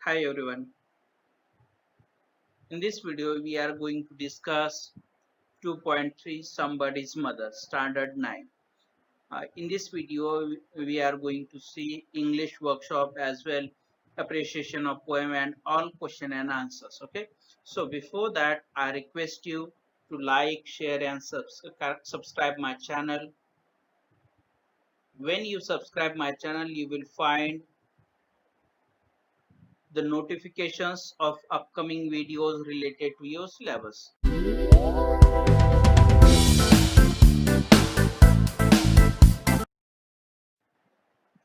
Hi everyone. In this video we are going to discuss 2.3 Somebody's Mother Standard 9. In this video we are going to see English workshop as well, appreciation of poem and all question and answers. Okay. So before that I request you to like, share and subscribe my channel. When you subscribe my channel you will find the notifications of upcoming videos related to your syllabus.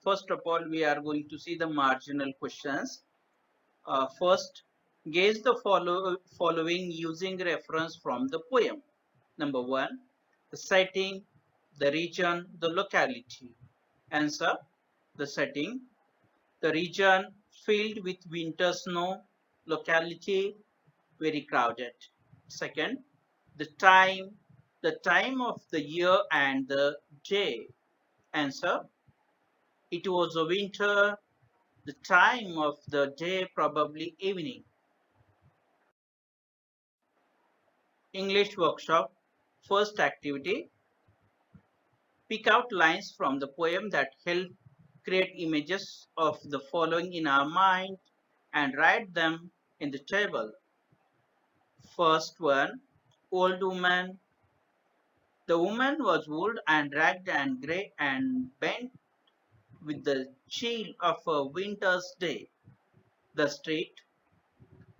First of all, we are going to see the marginal questions. First, gauge the following using reference from the poem. Number one, the setting, the region, the locality. Answer, the setting, the region filled with winter snow, locality very crowded. Second, the time of the year and the day. Answer, it was a winter. The time of the day probably evening. English workshop. First activity. Pick out lines from the poem that help create images of the following in our mind and write them in the table. First one, old woman. The woman was old and ragged and grey and bent with the chill of a winter's day. The street.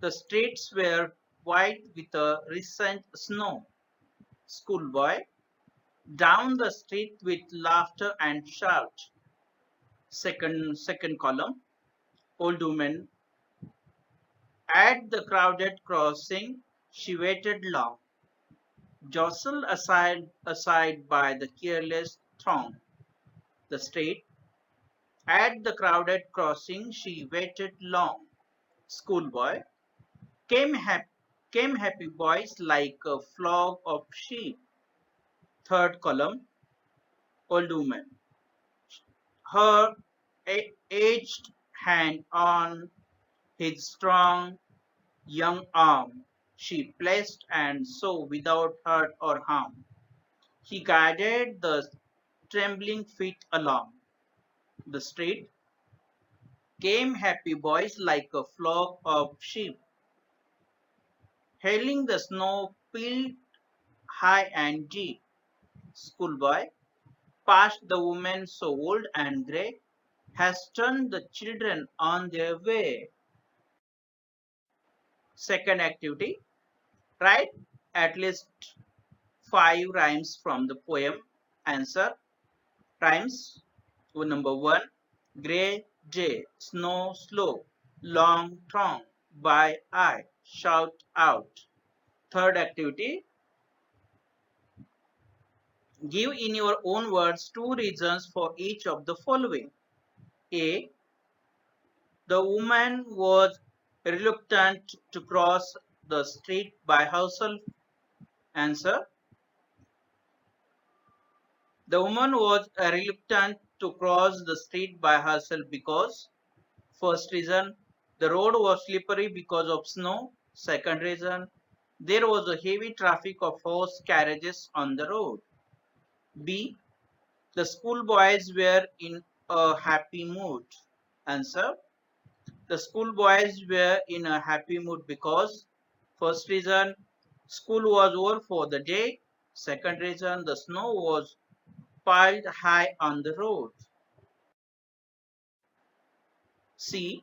The streets were white with a recent snow. Schoolboy. Down the street with laughter and shout. Second column. Old woman. At the crowded crossing, she waited long, jostled aside by the careless throng. The street. At the crowded crossing, she waited long. Schoolboy. Came, hap- came happy boys like a flock of sheep. Third column. Old woman. Her aged hand on his strong young arm she placed, and so without hurt or harm he guided the trembling feet along the street. Came happy boys like a flock of sheep, hailing the snow peeled high and deep. Schoolboy past the woman so old and grey has turned the children on their way. Second activity, write at least 5 rhymes from the poem. Answer, rhymes. Number 1, grey day, snow slow, long tongue, by eye, shout out. Third activity, give in your own words 2 reasons for each of the following. A, the woman was reluctant to cross the street by herself. Answer, the woman was reluctant to cross the street by herself because, first reason, the road was slippery because of snow. Second reason, there was a heavy traffic of horse carriages on the road. B, the schoolboys were in a happy mood. Answer, the schoolboys were in a happy mood because, first reason, school was over for the day. Second reason, the snow was piled high on the road. C,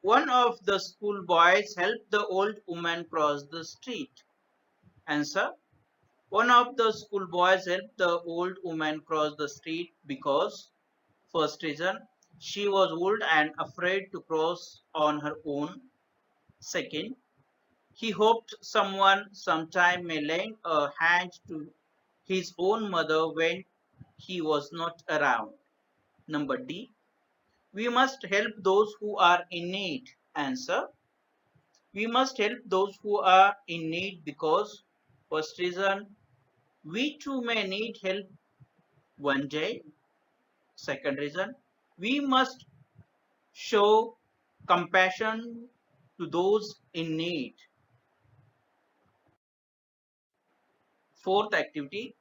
one of the schoolboys helped the old woman cross the street. Answer, one of the schoolboys helped the old woman cross the street because, first reason, she was old and afraid to cross on her own. Second, he hoped someone sometime may lend a hand to his own mother when he was not around. Number D, we must help those who are in need. Answer, we must help those who are in need because, first reason, we too may need help one day. Second reason, we must Show compassion to those in need. Fourth activity,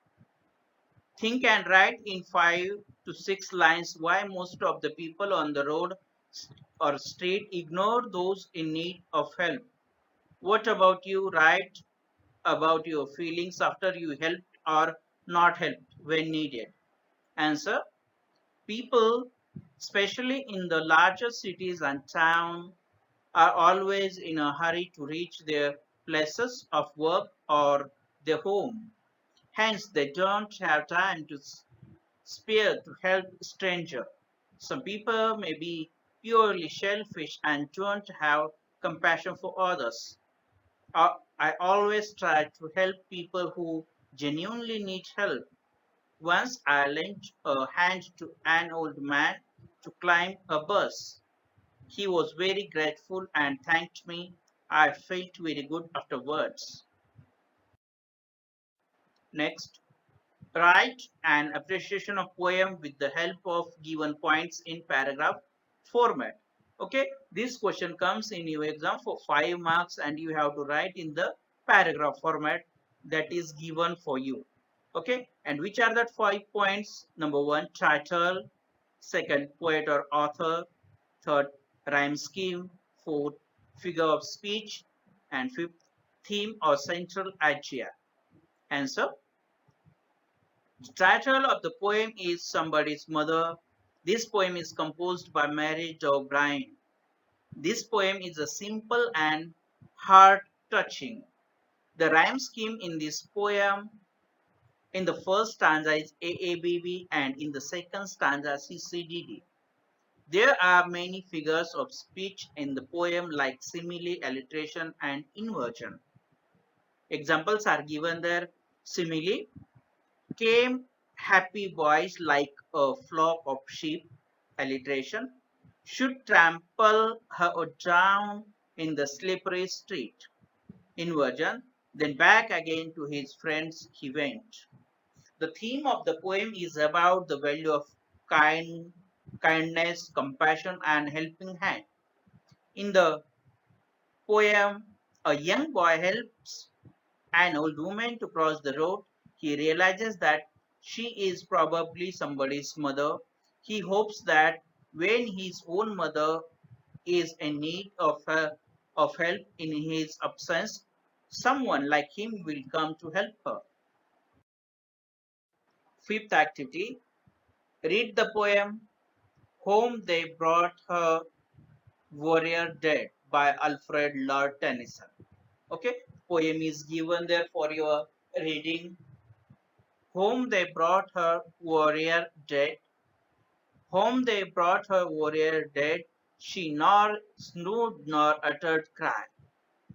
think and write in 5 to 6 lines why most of the people on the road or street ignore those in need of help. What about you? Write about your feelings after you helped or not helped when needed. Answer, people, especially in the larger cities and towns, are always in a hurry to reach their places of work or their home. Hence, they don't have time to spare to help stranger. Some people may be purely selfish and don't have compassion for others. I always try to help people who genuinely need help. Once I lent a hand to an old man to climb a bus. He was very grateful and thanked me. I felt very good afterwards. Next, write an appreciation of poem with the help of given points in paragraph format. Okay, this question comes in your exam for 5 marks and you have to write in the paragraph format that is given for you. Okay, and which are the 5 points? Number one, title. Second, poet or author. Third, rhyme scheme. Fourth, figure of speech. And fifth, theme or central idea. Answer, the title of the poem is Somebody's Mother. This poem is composed by Mary O'Brien. This poem is a simple and heart-touching. The rhyme scheme in this poem in the first stanza is AABB and in the second stanza CCDD. There are many figures of speech in the poem like simile, alliteration and inversion. Examples are given there. Simile, came happy boys like a flock of sheep. Alliteration, should trample her down in the slippery street. Inversion, then back again to his friends he went. The theme of the poem is about the value of kindness, compassion, and helping hand. In the poem, a young boy helps an old woman to cross the road. He realizes that she is probably somebody's mother. He hopes that when his own mother is in need of help in his absence, someone like him will come to help her. Fifth activity, read the poem Home They Brought Her Warrior Dead by Alfred Lord Tennyson. Okay, poem is given there for your reading. Home they brought her warrior dead. Home they brought her warrior dead. She nor snored nor uttered cry.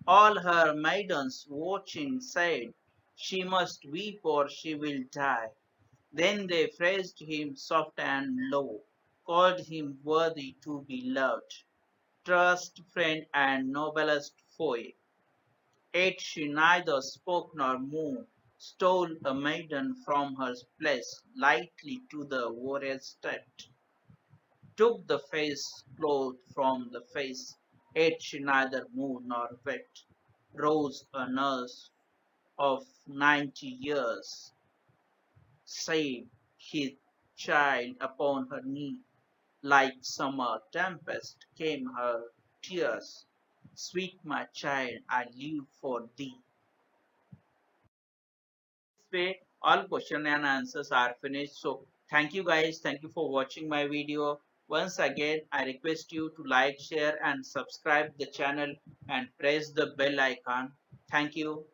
All her maidens watching said, she must weep or she will die. Then they praised him soft and low, called him worthy to be loved, trust, friend, and noblest foe. Yet she neither spoke nor moved, stole a maiden from her place, lightly to the warrior stepped, took the face cloth from the face, yet she neither moved nor wept, rose a nurse of 90 years, saved his child upon her knee, like summer tempest came her tears, sweet my child, I live for thee. Way all question and answers are finished. So thank you guys, thank you for watching my video. Once again I request you to like, share and subscribe the channel and press the bell icon. Thank you.